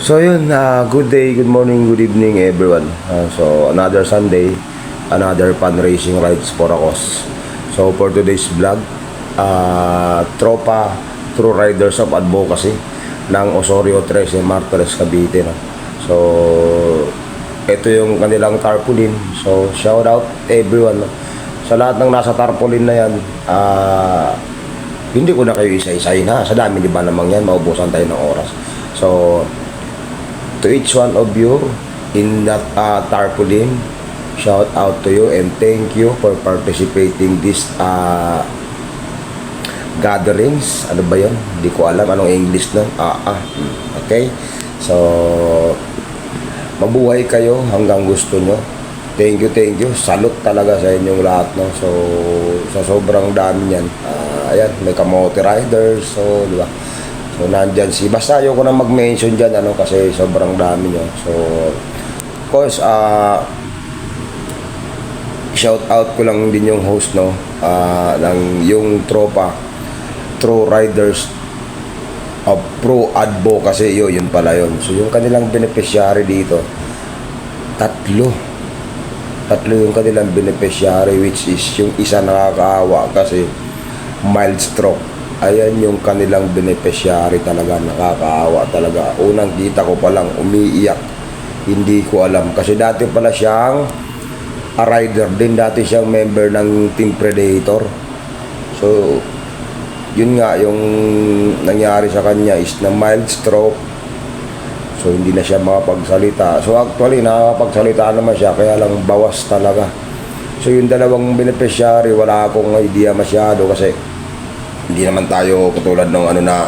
So yun, good day, good morning, good evening everyone. So another Sunday, another fundraising rides for a cause. So for today's vlog, tropa True Riders of Advocacy ng Osorio 13 Martires Cavite. No? So ito yung kanilang tarpaulin. So shout out everyone. No? Sa lahat ng nasa tarpaulin na yan, hindi ko na kayo isa-isahin ha. Sa dami di ba namang yan, maubusan tayo ng oras. So to each one of you in that tarpaulin, shout out to you and thank you for participating this gatherings. Ano ba yun? Hindi ko alam anong English nun. Okay. So mabuhay kayo hanggang gusto nyo. Thank you. Salute talaga sa inyong lahat. No? So sa sobrang dami yan, ayan, may kamote riders. So di ba? So, nandyan basta ayoko na mag-mention dyan, kasi sobrang dami nyo. So, of course, shout out ko lang din yung host, no, ng yung tropa, True Riders of Pro Advocacy, yun pala yun. So, yung kanilang beneficiary dito, tatlo yung kanilang beneficiary, which is yung isa nakakaawa kasi mild stroke. Ayan yung kanilang beneficiary, talaga nakakaawa talaga. Unang kita ko pa lang umiiyak, hindi ko alam kasi dati pala siyang rider din, dati siyang member ng Team Predator. So yun nga yung nangyari sa kanya is na mild stroke. So hindi na siya makapagsalita. So actually nakakapagsalita naman siya, kaya lang bawas talaga. So yung dalawang beneficiary, wala akong idea masyado kasi hindi naman tayo katulad ng na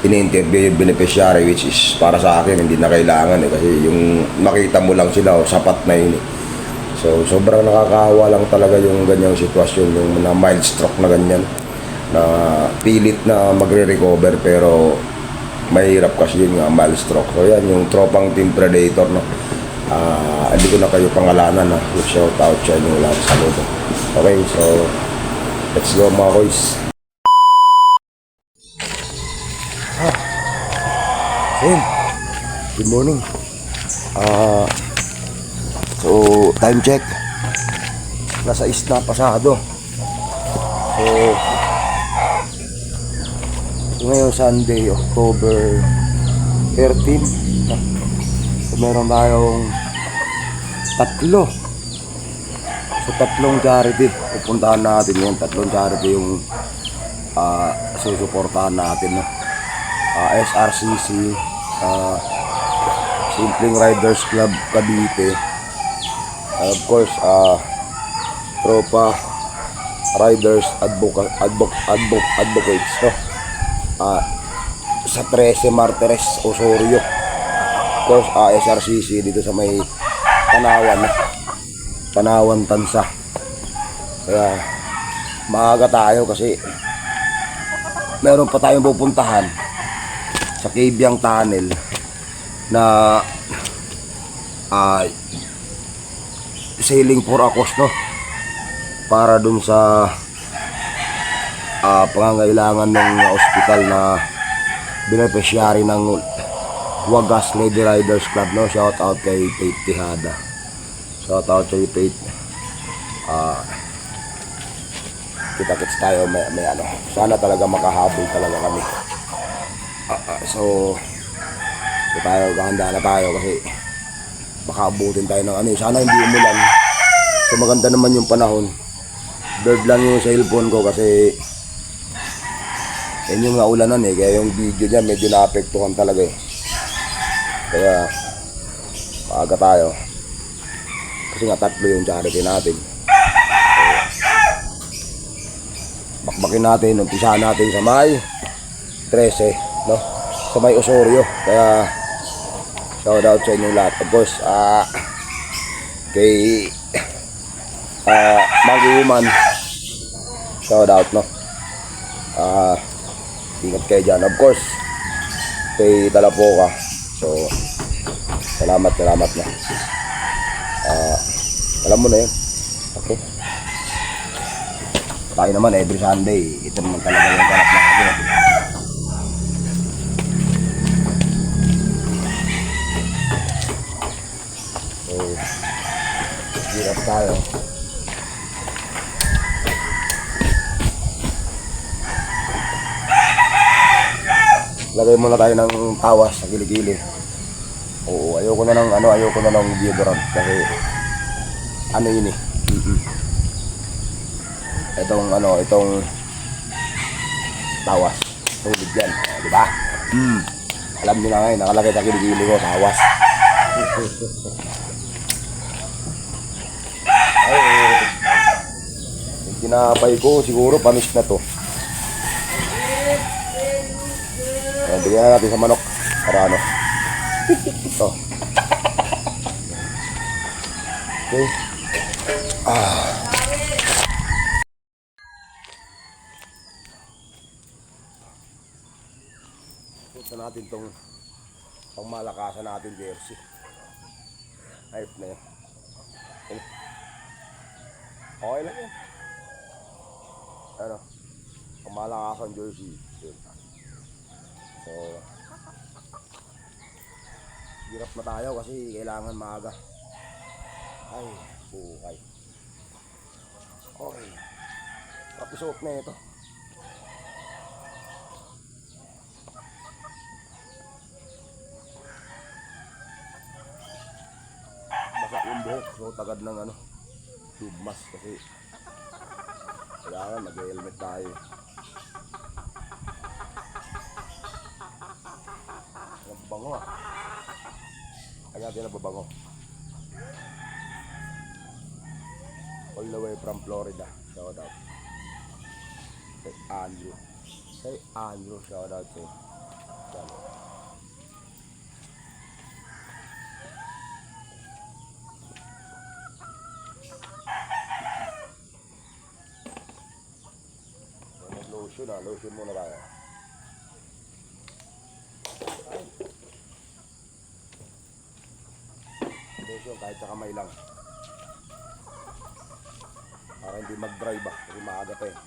ini-interview yung beneficiary, which is para sa akin hindi na kailangan kasi yung makita mo lang sila, sapat na yun. So sobrang nakakaawa lang talaga yung ganyang sitwasyon, yung na mild stroke na ganyan, na pilit na magre-recover pero mahirap kasi yun nga, mild stroke. So yan yung tropang Team Predator, no. Hindi ko na kayo pangalanan, shout out sa inyo lahat. Saludo. Okay, so let's go mga boys. Good morning. So time check, nasa isna pasado. So ngayon Sunday, October 13. So meron tayong tatlo. So tatlong charity pupuntahan natin ngayon. Tatlong charity yung susuportahan natin, no? SRCC, Simpleng Riders Club Cavite, of course Tropa Riders Advocates, no? Sa 13 Martires Osorio, of course SRCC dito sa may Tanawan Tansa. Kaya maaga tayo kasi meron pa tayong pupuntahan sa Cabiang Tunnel na sailing for a cause, no? Para dun sa pangangailangan ng ospital na beneficiary ng Wagas Lady Riders Club, no? Shout out kay Faith Tihada. Shout out kay Faith. Kita-kits tayo, may sana talaga makahabol talaga kami. So tayo, gahanda na tayo kasi baka abutin tayo ng sana hindi umulan. So maganda naman yung panahon. Bird lang yung cellphone ko kasi yan yung naulanan kaya yung video niya medyo naapektuhan talaga Kaya maaga tayo kasi nga tatlo yung charity natin. Bakbakin natin, umpisahan natin sa may 13, no? Sa may Osorio. Kaya shout out sa inyong lahat. Of course, kay Mag-Iuman, shout out, no? Ingat kayo dyan. Of course, kay Talapoka. So, salamat na. Alam mo na yun. Okay. Tayo naman every Sunday. Ito naman talaga yung ganap natin. tayo. Lagay muna tayo ng tawas sa kilikili. Oo, ayoko na ng deodorant kasi ano yun eh. Itong tawas. Tubig yan, di ba? Alam niyo na ngayon, nakalagay sa kilikili ko, tawas. Ay, yung tinapay ko, siguro panis na to. Ayan, bigyan na natin sa manok para ano. Ito. Okay. Punta natin tong pangmalakasan natin jersey. Ayop na yan. Okay lang yan. Ano? Pangmalakasan jersey. So, hirap na tayo kasi kailangan maaga. Ay, bukay. Okay. Tapos na ito. Basa yung buhok. So, tagad ng tube mask kasi kailangan mag-helmet tayo. Nababango ah. Kaya natin nababango. All the way from Florida. Shout out. Kay Andrew. Shout out to yan. Lotion muna tayo. Lotion kahit sa kamay lang. Para hindi mag-dry ba? Kasi maaga pa eh.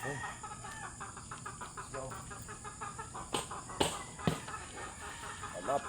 Okay. Let's go. Hanap.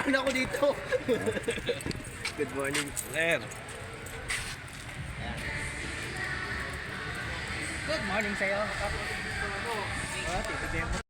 Nagdaan ako dito. Good morning, sir. Good morning sa'yo. Titignan mo.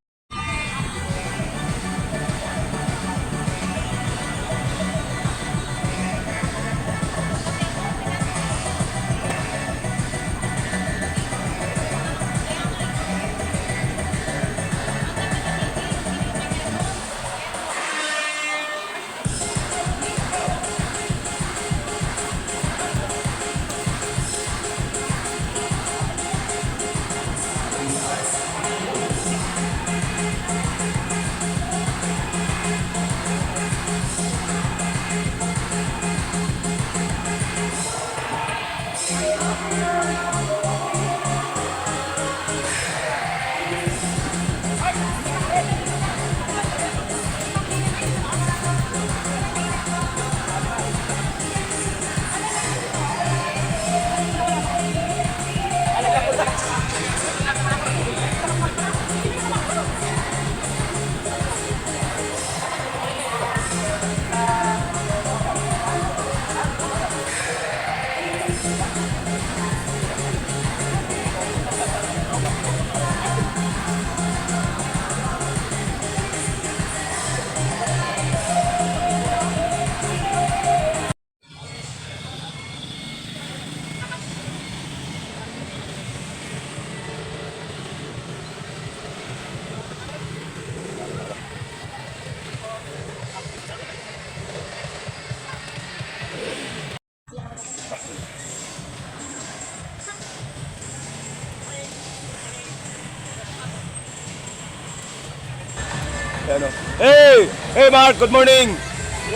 Hey Mark, good morning.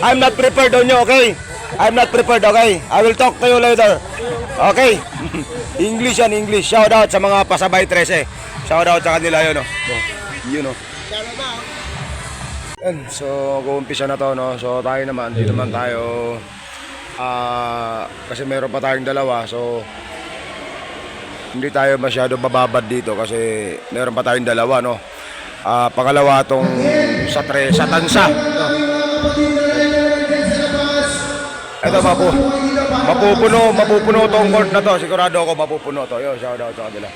I'm not prepared on you, okay? I'm not prepared, okay? I will talk to you later. Okay? English yan, English. Shout out sa mga pasabay 13. Shout out sa kanila yun, no? Yun, no? Yan, so mag-uumpisa na to, no? So tayo naman, dito naman tayo. Kasi meron pa tayong dalawa, so hindi tayo masyado bababad dito kasi meron pa tayong dalawa, no? Pangalawa tong sa tansa. Ito mapupuno tong court na to, sigurado ako mapupuno to. Yo, shout out sa kanila.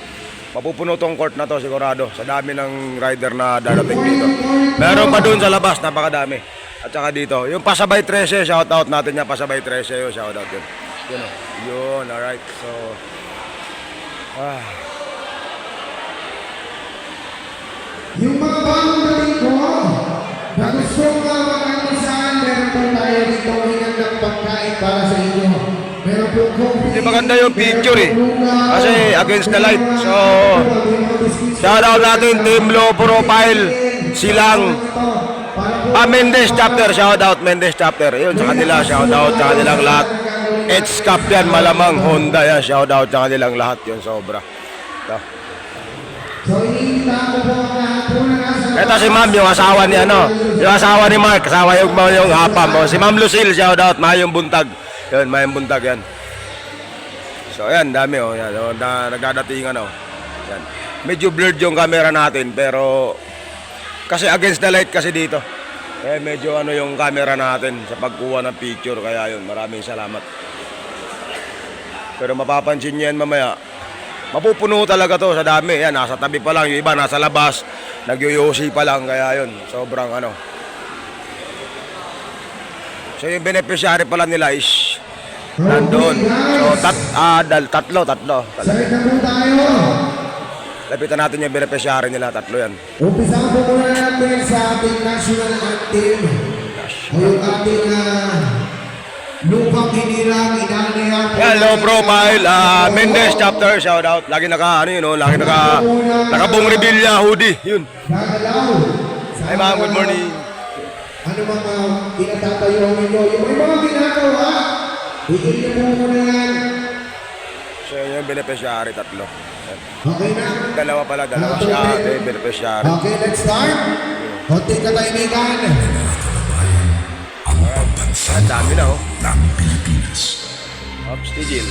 Mapupuno tong court na to sigurado sa dami ng rider na darating dito. Meron pa doon sa labas, napakadami. At saka dito, yung pasabay 13, shout out natin yan, pasabay 13, yo, shout out yun. Yun, alright. So yung mga bagong dating ko, na gusto mag-almusal, meron po tayo dito hingan ng pagkain para sa inyo. Meron po coffee. Hindi maganda yung picture eh. Kasi against the light. So, shout out natin, Team Low Profile, Silang, Mendes Chapter, shout out Mendes Chapter. Yun, sa kanila, shout out sa kanilang lahat. H-Cup yan, malamang Honda yan, shout out sa kanilang lahat. Yun, sobra. So, iniinta ko po ang lahat po ng asa. Ito si Ma'am, yung asawa ni yung asawa ni Mark, asawa yung hapa mo. Si Ma'am Lucille, shout out, Mayong Buntag. Yun, Mayong Buntag yan. So, ayan, dami yan. Nagdadatingan Yan. Medyo blurred yung camera natin, pero kasi against the light kasi dito. Medyo yung camera natin sa pagkuha ng picture, kaya yun, maraming salamat. Pero mapapansin niyo yan mamaya. Mapupuno talaga to sa dami. Yan, nasa tabi pa lang. Yung iba nasa labas. Nagyoyosi pa lang. Kaya yun, sobrang So yung beneficiary pala nila is nandun. So tatlo. Sakit na po tayo. Lapitan natin yung beneficiary nila. Tatlo yan. Umpisa po muna natin sa ating national anthem. O yung ating lupang hinirang inanayang. Yan, Low Profile, Mendes Chapter, shout out. Lagi lagi nakabong Rebilla hoodie, yun. Gagalaw. Hi ma'am, good morning. Ano mga pinatatayo ninyo? Yung may mga ginagawa, higil niyo po muna yan. So yun yung beneficiary, tatlo. Yan. Okay na? Dalawa siya, beneficiary. Okay, let's start. Konting katahimikan. Ang dami na ng Pilipinas. Ops, Tigil.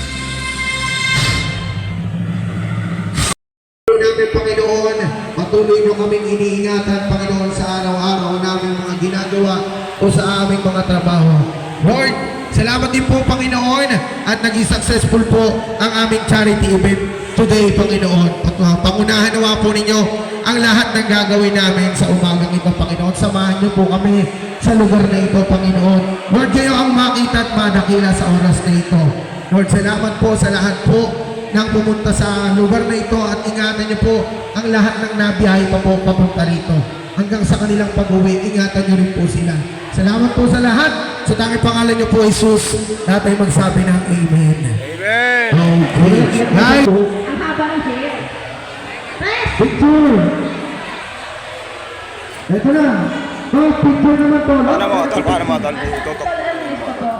Namin, Panginoon, patuloy mo kaming iniingatan, Panginoon, sa araw-araw namin mga ginagawa. o sa aming mga trabaho. Lord, salamat din po Panginoon at naging successful po ang aming charity event today, Panginoon. Pangunahan nawa po ninyo ang lahat ng gagawin namin sa umagang ito, Panginoon. Samahan niyo po kami sa lugar na ito, Panginoon. Lord, kayo ang makita at madakila sa oras na ito. Lord, salamat po sa lahat po nang pumunta sa lugar na ito at ingatan niyo po ang lahat ng nabiyahe pa po papunta rito. Hanggang sa kanilang pag-uwi, ingatan niyo rin po sila. Salamat po sa lahat. Sa tanging pangalan niyo po, Jesus, lahat ay magsabi ng Amen. Amen! Okay. Guys, Ang haba ng hair. Press! picture. Ito na. Guys, picture naman to. Paano mo, tol? Tutok.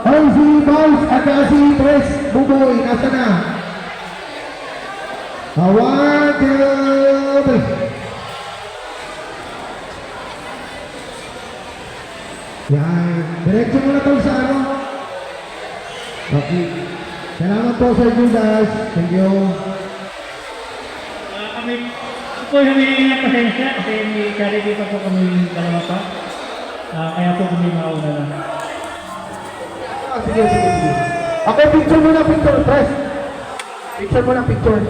Ay, si Boys at si Tres Buboy, nasa na? One, two, three. Yan. Diretso mo na to sa ano? Okay. Salamat po sa inyo guys. Thank you. Kami po humingi ng pasensya kasi may charity pa po kami dalawa pa. Kaya po kami mauna lang. Sige. Okay, picture mo na picture, Tres. Picture mo na picture.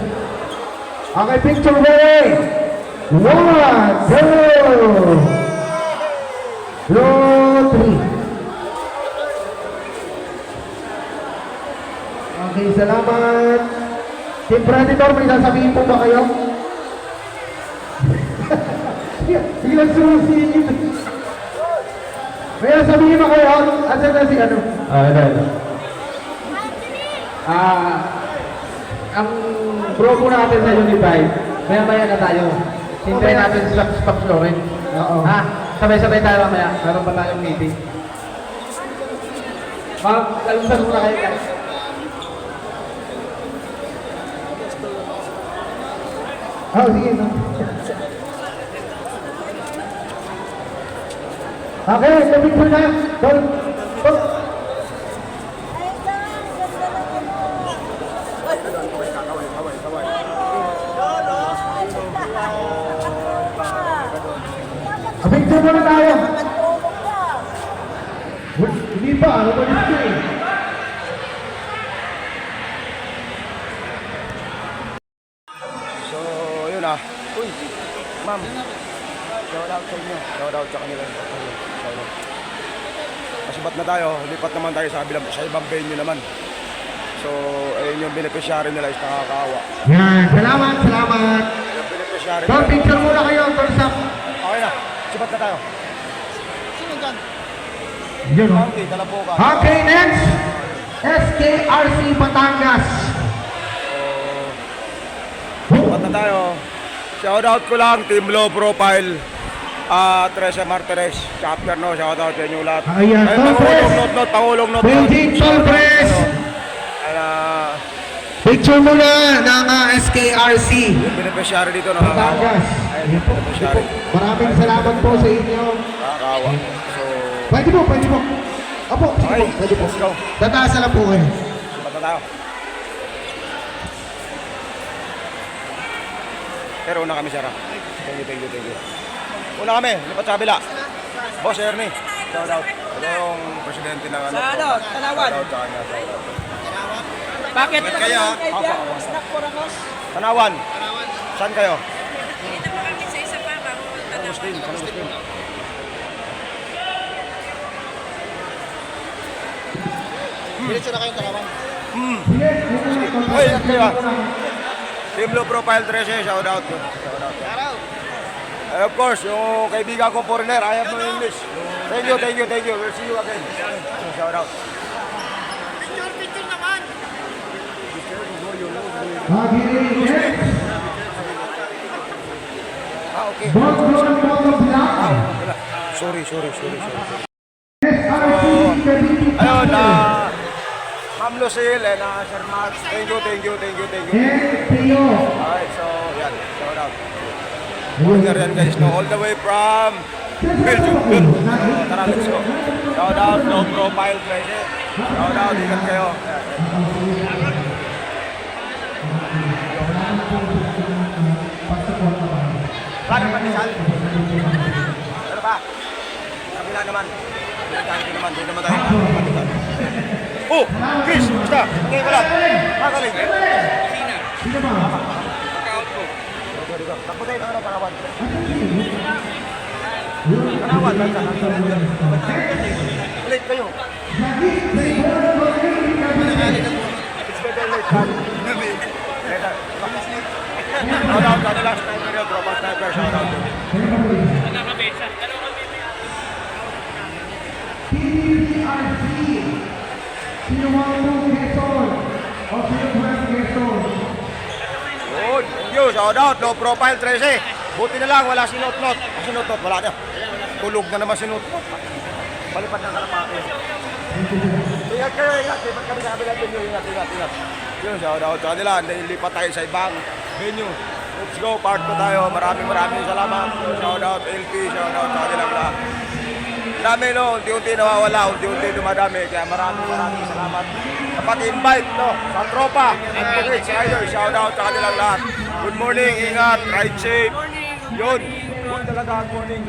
Okay, picture ready. 1, 2, 3. Okay, salamat. Team Predator, may sasabihin po ba kayo? Biglang sumusingit. May sasabihin ba kayo? Asa na si ano? Ang grupo natin sa Unify, maya-maya na tayo. Hintayin natin sa Spox Loren. Oo. Sabay-sabay tayo mamaya. Meron pa tayong meeting. Mag-alunsan muna kayo guys. Oh, sige. No. Okay, picture na. Tol. Picture muna tayo. Hindi pa, ano ba dito eh? So, yun ah. Uy, ma'am. Shout out sa inyo. Shout out sa kanila. Shout out. Masibat na tayo. Lipat naman tayo sa ibang venue naman. So, ayun yung beneficiary nila is nakakaawa. Yan, salamat. Yung beneficiary Tol, nila. picture muna kayo. Tol, sa... Okay na. Sibat na tayo. Yun, oh. Okay, dala po ka. Okay, next. SKRC Batangas. Sibat na tayo. Shout out ko lang, Team Low Profile. Teresa Martinez, chapter no, shout out sa inyo lahat. Ayan, Tolpres. Pangulong not. Benji Tolpres. Picture muna ng SKRC Yung beneficiary dito nakakawa. Batangas. Ayun, yung beneficiary. Maraming salamat po sa inyo. Nakakawa. So, Pwede po. Apo, sige okay, po, pwede po. let's go. Tataas na lang po kayo. Sibat na tayo. Pero una kami, Sarah. Thank you. Una kami, lipat sa kabila. Boss Ernie, shout out. Ito yung presidente ng ano. Sa ano, Tanawan. Shout out sa kanya, shout out. Bakit Ba't naman kaya? ang kaibigan? Apa. Snack for ako. Tanawan. Saan kayo? Dito po kami sa isa pa, bago Muslim. Diretso na kayong Tanawan. Uy, kayo. Team Low Profile 13, shout out. Of course, yung kaibigan ko foreigner, I have no English. Thank you. We'll see you again. Shout out. Okay. Sorry. Ayun, Ma'am Lucille and Sir Max, thank you. Alright, so yan, shout out. Order yan guys, no? All the way from Belgium. Good. Tara, let's go. Shout out, Low Profile 13. Shout out, ingat kayo. Paano pa, Nisal? Ano ba? Kabila naman. naman, hindi naman tayo nakakalitan. Oh, Chris, basta. Okay, wala. Makaling. Sino ba? Takbo tayo ng Palawan. Palawan, bansa. Ulit kayo. It's better late than never. Shout out sa nilang sniper yung tropa sniper. Shout out. TVRC. Sino mga itong Quezon? O sino mga Quezon? Good. Thank you. Shout out. Low profile 13. Buti na lang. Wala sinot-not. Sinot-not. Wala na. Tulog na naman sinot-not. Palipad ng kalapati. Ingat kayo. Ingat. Lipat kami sa kabilang venue. Ingat. Yun. Shout out sa kanila. Lipat tayo sa ibang venue. Let's go. Part 2 tayo. Maraming salamat. Shout out LP. Shout out sa kanilang lahat. Dami no, unti-unti nawawala, unti-unti dumadami. Kaya maraming salamat. Kapag-invite no, sa tropa, advocates, riders, shout out sa kanilang lahat. Good morning, ingat, ride safe. Yun, good talaga ang morning.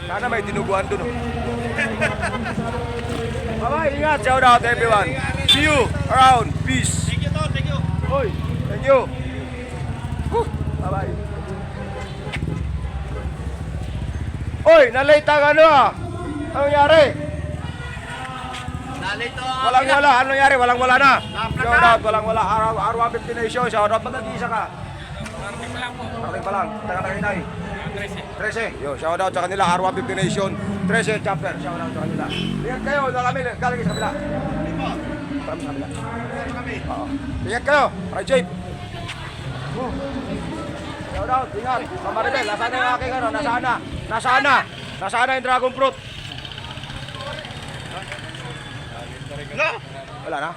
Sana may dinuguan dun. Bye-bye, ingat, shout out everyone. See you around, peace. Thank you, thank you. Oy, thank you. Bye-bye. Oy, nalate ang ano ah. Anong nangyari? Nalito. Walang-wala. Anong nangyari? Walang-wala na. Shout out, walang-wala. Arwa 50 Nation. Shout out. Ba't nag-iisa ka? Parating pa lang. Taga-tagay tayo. 13. Yo, shout out sa kanila. Arwa 50 Nation. 13 chapter. Shout out sa kanila. Ingat kayo. Kami galing sa kabila. Kami sa kabila. Oo. Ingat kayo. Ride safe. Shout out. Ingat. Sa Maribel. Nasaan yung aking ano? Nasaan na yung dragon fruit? Wala na?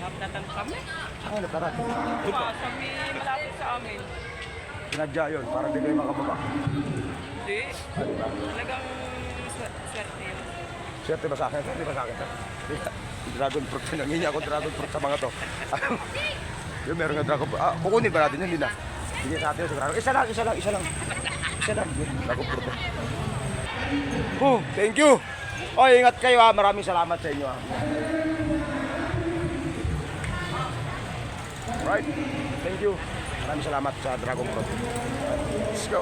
Naptatan kami. Ano, tara. Kami malapit sa amin. Sinadya yun, para di kayo makababa. Hindi. Talagang swerte yun. Swerte ba sa akin? Swerte ba sa akin? Dragon fruit, nangingi ako dragon fruit sa mga to. Yung meron nga dragon fruit. Kukunin ba natin yun? Hindi na. Hindi sa atin yung dragon. Isa lang. Yun, dragon fruit. Thank you. Oy, ingat kayo ha. Maraming salamat sa inyo ha. Right. Thank you. Maraming salamat sa dragon fruit. Let's go.